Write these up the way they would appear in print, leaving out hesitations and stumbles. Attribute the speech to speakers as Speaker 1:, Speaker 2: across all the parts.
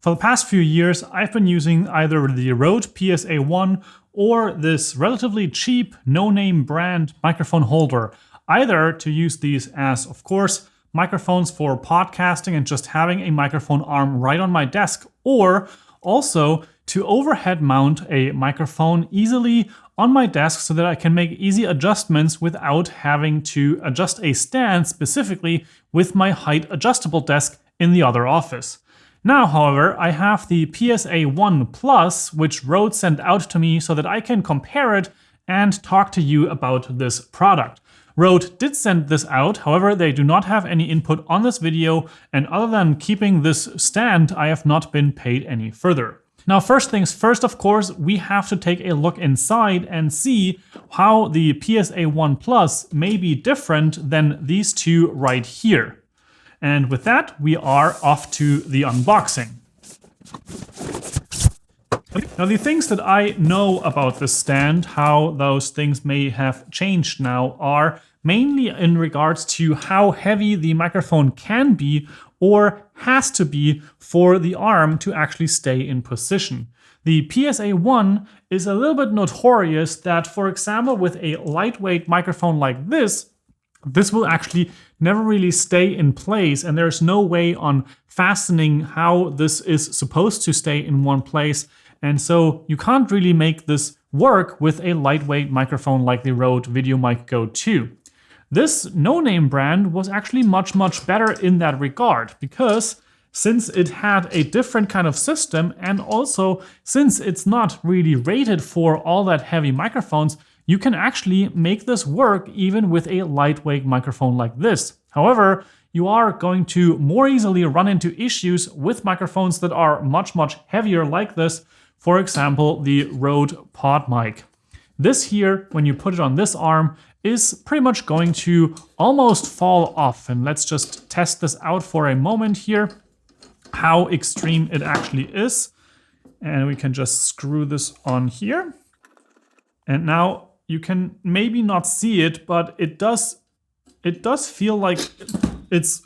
Speaker 1: For the past few years, I've been using either the Røde PSA1 or this relatively cheap, no-name brand microphone holder, either to use these as, of course, microphones for podcasting and just having a microphone arm right on my desk, or also to overhead mount a microphone easily on my desk so that I can make easy adjustments without having to adjust a stand specifically with my height adjustable desk in the other office. Now, however, I have the PSA1 Plus, which Røde sent out to me so that I can compare it and talk to you about this product. Røde did send this out, however, they do not have any input on this video, and other than keeping this stand, I have not been paid any further. Now, first things first, of course, we have to take a look inside and see how the PSA1 Plus may be different than these two right here. And with that, we are off to the unboxing. Now, the things that I know about this stand, how those things may have changed now, are mainly in regards to how heavy the microphone can be or has to be for the arm to actually stay in position. The PSA1 is a little bit notorious that, for example, with a lightweight microphone like this will actually never really stay in place, and there's no way on fastening how this is supposed to stay in one place. And so you can't really make this work with a lightweight microphone like the Røde VideoMic Go 2. This no-name brand was actually much better in that regard, because since it had a different kind of system, and also since it's not really rated for all that heavy microphones, you can actually make this work even with a lightweight microphone like this. However, you are going to more easily run into issues with microphones that are much heavier like this. For example, the Røde PodMic. This here, when you put it on this arm, is pretty much going to almost fall off. And let's just test this out for a moment here, how extreme it actually is. And we can just screw this on here. And now you can maybe not see it, but it does feel like it's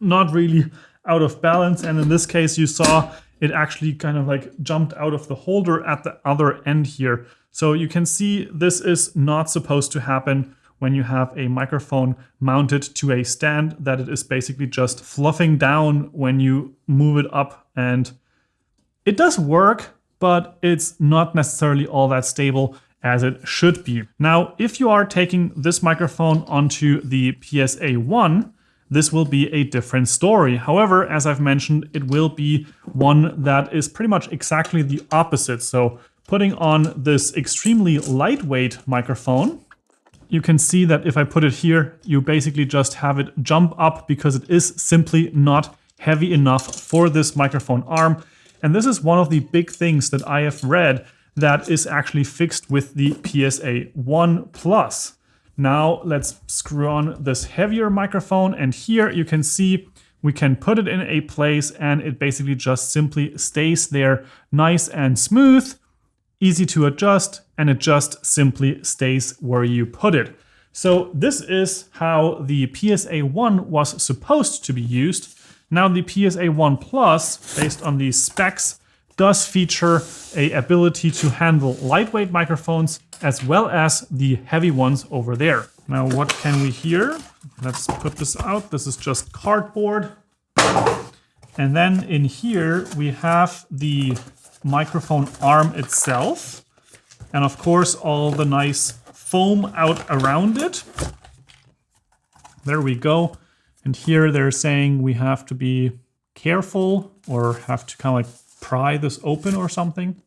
Speaker 1: not really out of balance. And in this case, you saw it actually kind of like jumped out of the holder at the other end here. So you can see this is not supposed to happen when you have a microphone mounted to a stand, that it is basically just fluffing down when you move it up. And it does work, but it's not necessarily all that stable as it should be. Now, if you are taking this microphone onto the PSA1, this will be a different story. However, as I've mentioned, it will be one that is pretty much exactly the opposite. So putting on this extremely lightweight microphone, you can see that if I put it here, you basically just have it jump up because it is simply not heavy enough for this microphone arm. And this is one of the big things that I have read that is actually fixed with the PSA1 Plus. Now let's screw on this heavier microphone, and here you can see we can put it in a place and it basically just simply stays there nice and smooth, easy to adjust, and it just simply stays where you put it. So this is how the PSA1 was supposed to be used. Now the PSA1 Plus, based on these specs, does feature an ability to handle lightweight microphones as well as the heavy ones over there. Now what can we hear? Let's put this out. This is just cardboard. And then in here we have the microphone arm itself. And of course all the nice foam out around it. There we go. And here they're saying we have to be careful or have to kind of like pry this open or something.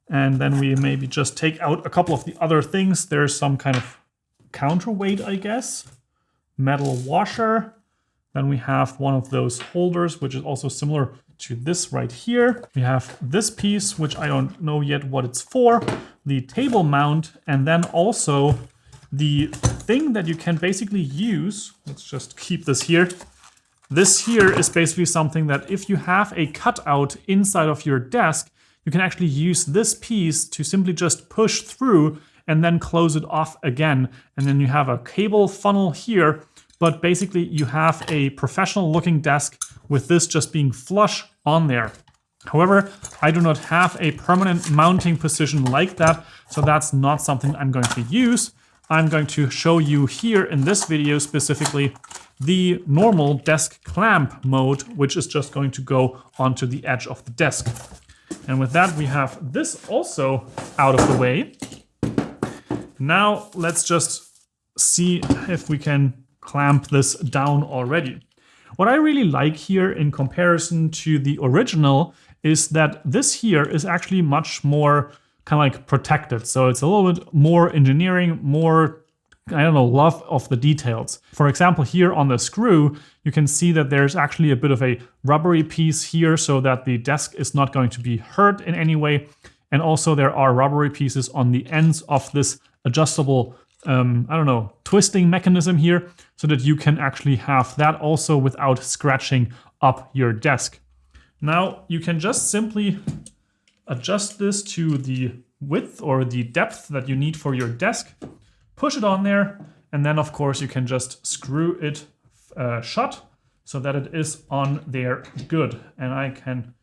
Speaker 1: And then we maybe just take out a couple of the other things. There's some kind of counterweight, I guess. Metal washer. Then we have one of those holders, which is also similar to this right here. We have this piece, which I don't know yet what it's for. The table mount, and then also the thing that you can basically use. Let's just keep this here. This here is basically something that if you have a cutout inside of your desk, you can actually use this piece to simply just push through and then close it off again. And then you have a cable funnel here, but basically you have a professional looking desk with this just being flush on there. However, I do not have a permanent mounting position like that, so that's not something I'm going to use. I'm going to show you here in this video specifically the normal desk clamp mode, which is just going to go onto the edge of the desk. And with that, we have this also out of the way. Now let's just see if we can clamp this down already. What I really like here in comparison to the original is that this here is actually much more kind of like protected. So it's a little bit more engineering, more, I don't know, love of the details. For example, here on the screw, you can see that there's actually a bit of a rubbery piece here so that the desk is not going to be hurt in any way. And also there are rubbery pieces on the ends of this adjustable, I don't know, twisting mechanism here so that you can actually have that also without scratching up your desk. Now you can just simply adjust this to the width or the depth that you need for your desk, push it on there, and then of course you can just screw it shut so that it is on there good. And I can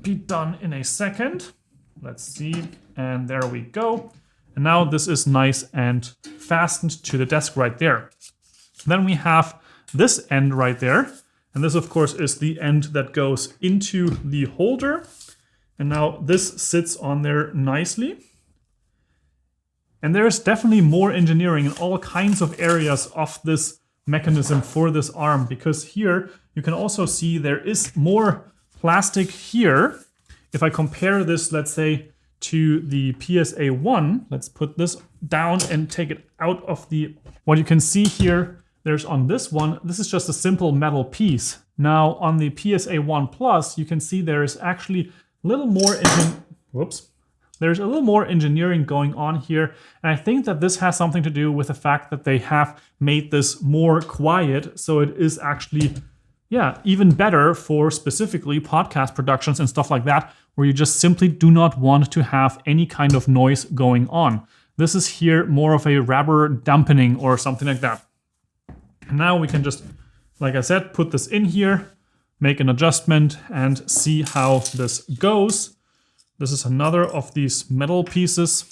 Speaker 1: be done in a second. Let's see, and there we go. And now this is nice and fastened to the desk right there. Then we have this end right there. And this, of course, is the end that goes into the holder. And now this sits on there nicely. And there's definitely more engineering in all kinds of areas of this mechanism for this arm, because here you can also see there is more plastic here. If I compare this, let's say, to the PSA1, let's put this down and take it out of the, what you can see here, there's on this one, this is just a simple metal piece. Now on the PSA1 Plus, you can see there is actually a little more, there's a little more engineering going on here. And I think that this has something to do with the fact that they have made this more quiet. So it is actually, yeah, even better for specifically podcast productions and stuff like that, where you just simply do not want to have any kind of noise going on. This is here more of a rubber dampening or something like that. And now we can just, like I said, put this in here, make an adjustment and see how this goes. This is another of these metal pieces.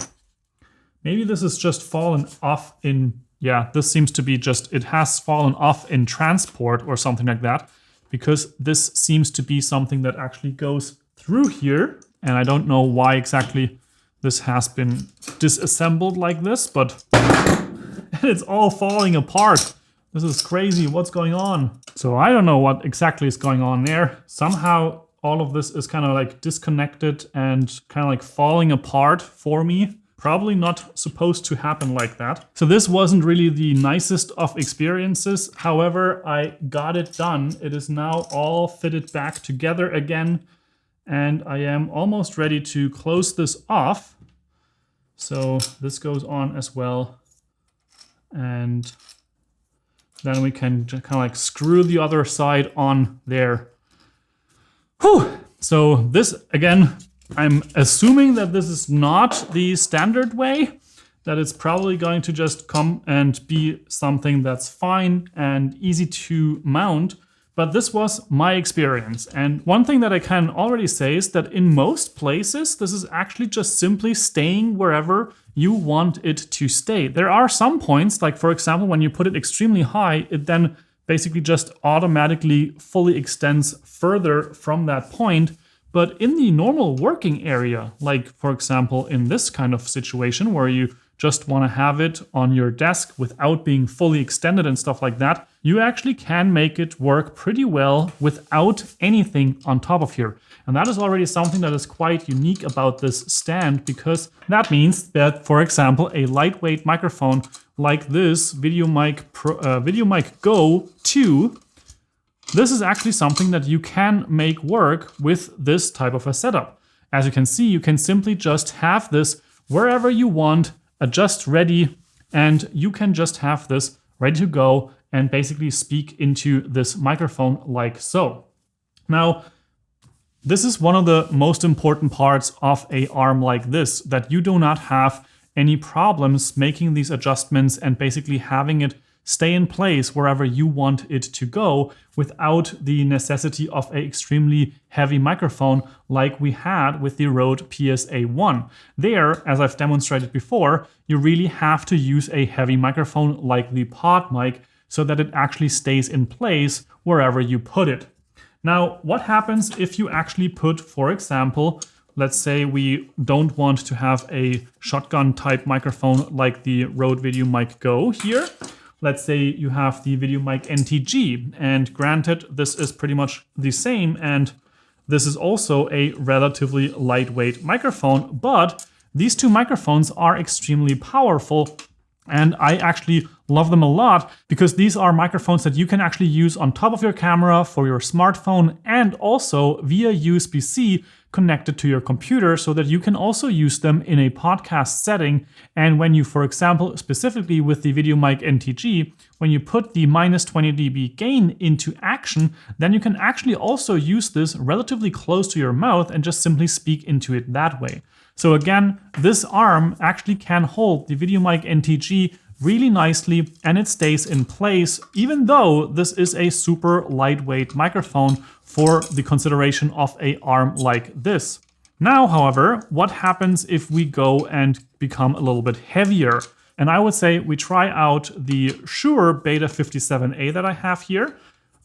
Speaker 1: Maybe this is just fallen off in, yeah, this seems to be just, it has fallen off in transport or something like that, because this seems to be something that actually goes through here. And I don't know why exactly this has been disassembled like this, but it's all falling apart. This is crazy. What's going on? So I don't know what exactly is going on there. Somehow all of this is kind of like disconnected and kind of like falling apart for me. Probably not supposed to happen like that. So this wasn't really the nicest of experiences. However, I got it done. It is now all fitted back together again. And I am almost ready to close this off. So this goes on as well. And then we can just kind of like screw the other side on there. Whew. So this, again, I'm assuming that this is not the standard way, that it's probably going to just come and be something that's fine and easy to mount. But this was my experience. And one thing that I can already say is that in most places, this is actually just simply staying wherever you want it to stay. There are some points, like for example, when you put it extremely high, it then basically just automatically fully extends further from that point. But in the normal working area, like for example, in this kind of situation where you just want to have it on your desk without being fully extended and stuff like that, you actually can make it work pretty well without anything on top of here. And that is already something that is quite unique about this stand, because that means that, for example, a lightweight microphone like this VideoMic Go 2, this is actually something that you can make work with this type of a setup. As you can see, you can simply just have this wherever you want, adjust ready, and you can just have this ready to go and basically speak into this microphone like so. Now, this is one of the most important parts of an arm like this, that you do not have any problems making these adjustments and basically having it stay in place wherever you want it to go without the necessity of an extremely heavy microphone like we had with the Røde PSA1. There, as I've demonstrated before, you really have to use a heavy microphone like the PodMic so that it actually stays in place wherever you put it. Now, what happens if you actually put, for example, let's say we don't want to have a shotgun type microphone like the Røde VideoMic Go here. Let's say you have the VideoMic NTG, and granted, this is pretty much the same, and this is also a relatively lightweight microphone, but these two microphones are extremely powerful, and I actually love them a lot because these are microphones that you can actually use on top of your camera for your smartphone and also via USB-C connected to your computer so that you can also use them in a podcast setting. And when you, for example, specifically with the VideoMic NTG, when you put the -20 dB gain into action, then you can actually also use this relatively close to your mouth and just simply speak into it that way. So again, this arm actually can hold the VideoMic NTG really nicely and it stays in place, even though this is a super lightweight microphone for the consideration of an arm like this. Now, however, what happens if we go and become a little bit heavier? And I would say we try out the Shure Beta 57A that I have here.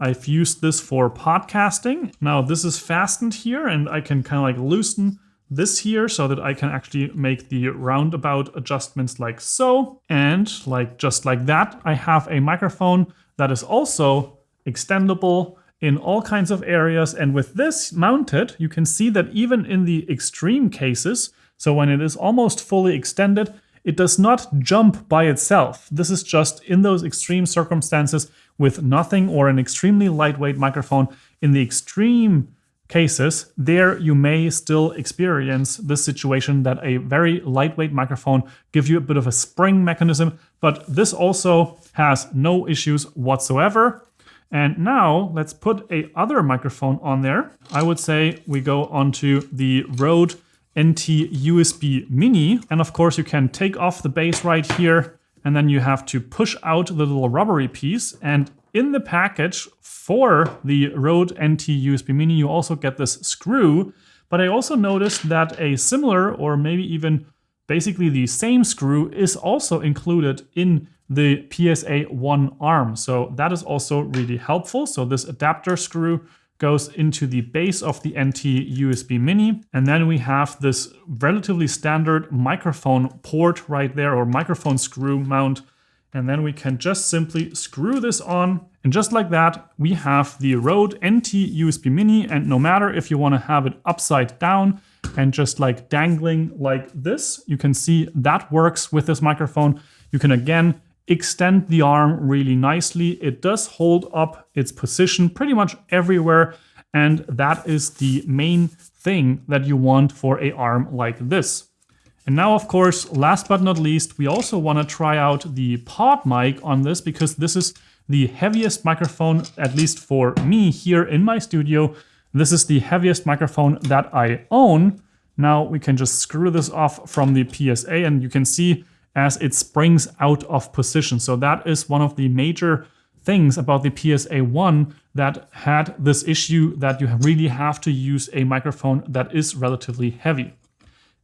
Speaker 1: I've used this for podcasting. Now this is fastened here and I can kind of like loosen this here so that I can actually make the roundabout adjustments like so. And like just like that, I have a microphone that is also extendable in all kinds of areas. And with this mounted, you can see that even in the extreme cases, so when it is almost fully extended, it does not jump by itself. This is just in those extreme circumstances with nothing or an extremely lightweight microphone. In the extreme cases, there you may still experience this situation that a very lightweight microphone gives you a bit of a spring mechanism, but this also has no issues whatsoever. And now let's put a other microphone on there. I would say we go onto the Røde NT USB Mini. And of course you can take off the base right here and then you have to push out the little rubbery piece. And in the package for the Røde NT USB Mini, you also get this screw. But I also noticed that a similar or maybe even basically the same screw is also included in the PSA1 arm. So that is also really helpful. So this adapter screw goes into the base of the NT USB Mini. And then we have this relatively standard microphone port right there, or microphone screw mount. And then we can just simply screw this on. And just like that, we have the Røde NT USB Mini. And no matter if you want to have it upside down and just like dangling like this, you can see that works with this microphone. You can again extend the arm really nicely. It does hold up its position pretty much everywhere. And that is the main thing that you want for an arm like this. And now, of course, last but not least, we also want to try out the PodMic on this because this is the heaviest microphone, at least for me here in my studio. This is the heaviest microphone that I own. Now we can just screw this off from the PSA and you can see as it springs out of position. So that is one of the major things about the PSA1 that had this issue that you really have to use a microphone that is relatively heavy.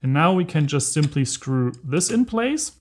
Speaker 1: And now we can just simply screw this in place.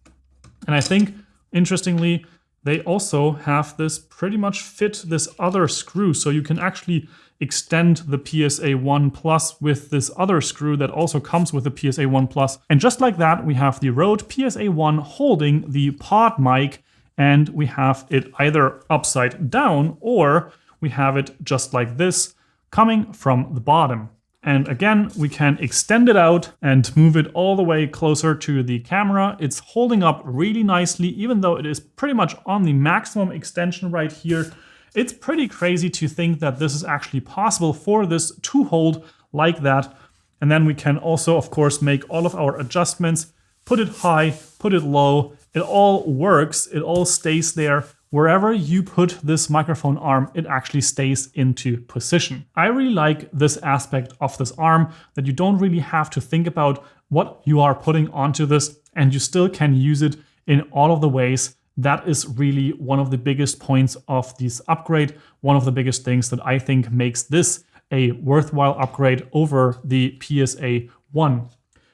Speaker 1: And I think, interestingly, they also have this pretty much fit this other screw. So you can actually extend the PSA1 Plus with this other screw that also comes with the PSA1 Plus. And just like that, we have the Røde PSA1 holding the PodMic, and we have it either upside down or we have it just like this coming from the bottom. And again, we can extend it out and move it all the way closer to the camera. It's holding up really nicely, even though it is pretty much on the maximum extension right here. It's pretty crazy to think that this is actually possible for this to hold like that. And then we can also, of course, make all of our adjustments, put it high, put it low. It all works. It all stays there. Wherever you put this microphone arm, it actually stays into position. I really like this aspect of this arm, that you don't really have to think about what you are putting onto this, and you still can use it in all of the ways that is really one of the biggest points of this upgrade, one of the biggest things that I think makes this a worthwhile upgrade over the PSA1.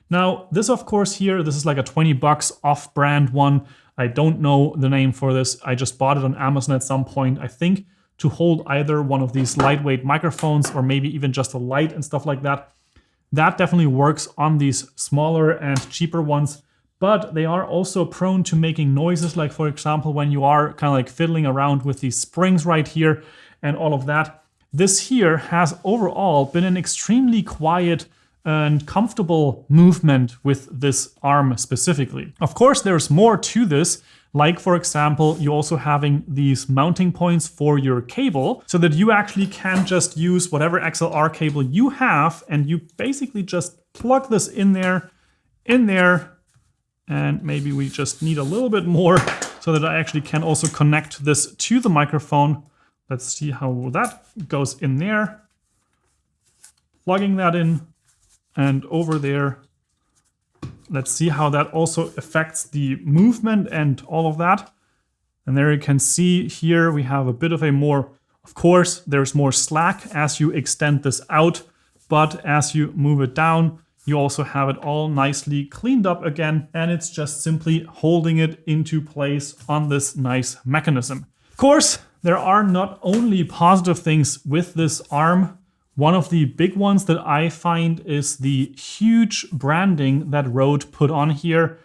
Speaker 1: Now, this of course here, this is like a 20 bucks off-brand one. I don't know the name for this. I just bought it on Amazon at some point, I think, to hold either one of these lightweight microphones or maybe even just a light and stuff like that. That definitely works on these smaller and cheaper ones, but they are also prone to making noises, like for example, when you are kind of like fiddling around with these springs right here and all of that. This here has overall been an extremely quiet and comfortable movement with this arm specifically. Of course, there's more to this. Like for example, you also having these mounting points for your cable so that you actually can just use whatever XLR cable you have and you basically just plug this in there, and maybe we just need a little bit more so that I actually can also connect this to the microphone. Let's see how that goes in there. Plugging that in and over there. Let's see how that also affects the movement and all of that. And there you can see here we have a bit of a more, of course, there's more slack as you extend this out, but as you move it down, you also have it all nicely cleaned up again, and it's just simply holding it into place on this nice mechanism. Of course, there are not only positive things with this arm. One of the big ones that I find is the huge branding that Rode put on here.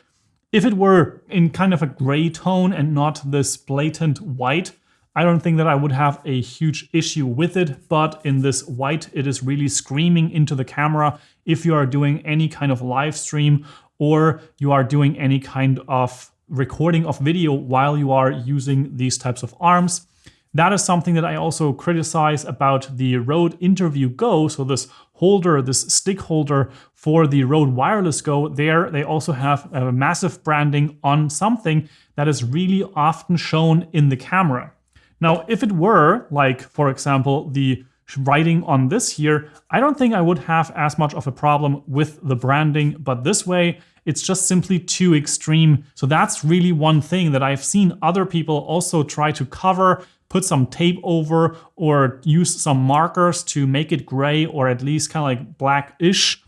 Speaker 1: If it were in kind of a gray tone and not this blatant white, I don't think that I would have a huge issue with it, but in this white, it is really screaming into the camera if you are doing any kind of live stream or you are doing any kind of recording of video while you are using these types of arms. That is something that I also criticize about the Rode Interview Go. So this holder, this stick holder for the Rode Wireless Go, there they also have a massive branding on something that is really often shown in the camera. Now, if it were like, for example, the writing on this here, I don't think I would have as much of a problem with the branding, but this way, it's just simply too extreme. So that's really one thing that I've seen other people also try to cover, put some tape over or use some markers to make it gray or at least kind of like blackish.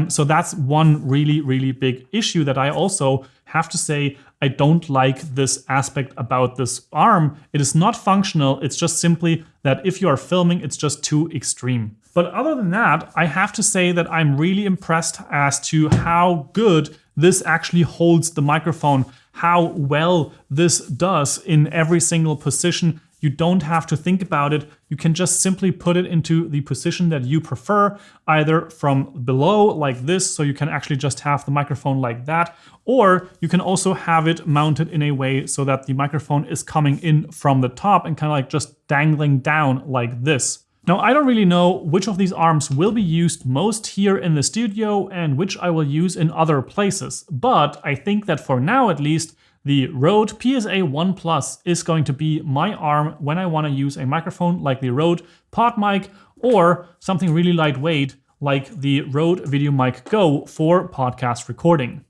Speaker 1: So that's one really, really big issue that I also have to say I don't like this aspect about this arm. It is not functional. It's just simply that if you are filming, it's just too extreme. But other than that, I have to say that I'm really impressed as to how good this actually holds the microphone, how well this does in every single position. You don't have to think about it. You can just simply put it into the position that you prefer, either from below like this, so you can actually just have the microphone like that, or you can also have it mounted in a way so that the microphone is coming in from the top and kind of like just dangling down like this. Now, I don't really know which of these arms will be used most here in the studio and which I will use in other places, but I think that for now at least, the Rode PSA1 Plus is going to be my arm when I want to use a microphone like the Rode PodMic or something really lightweight like the Rode VideoMic Go for podcast recording.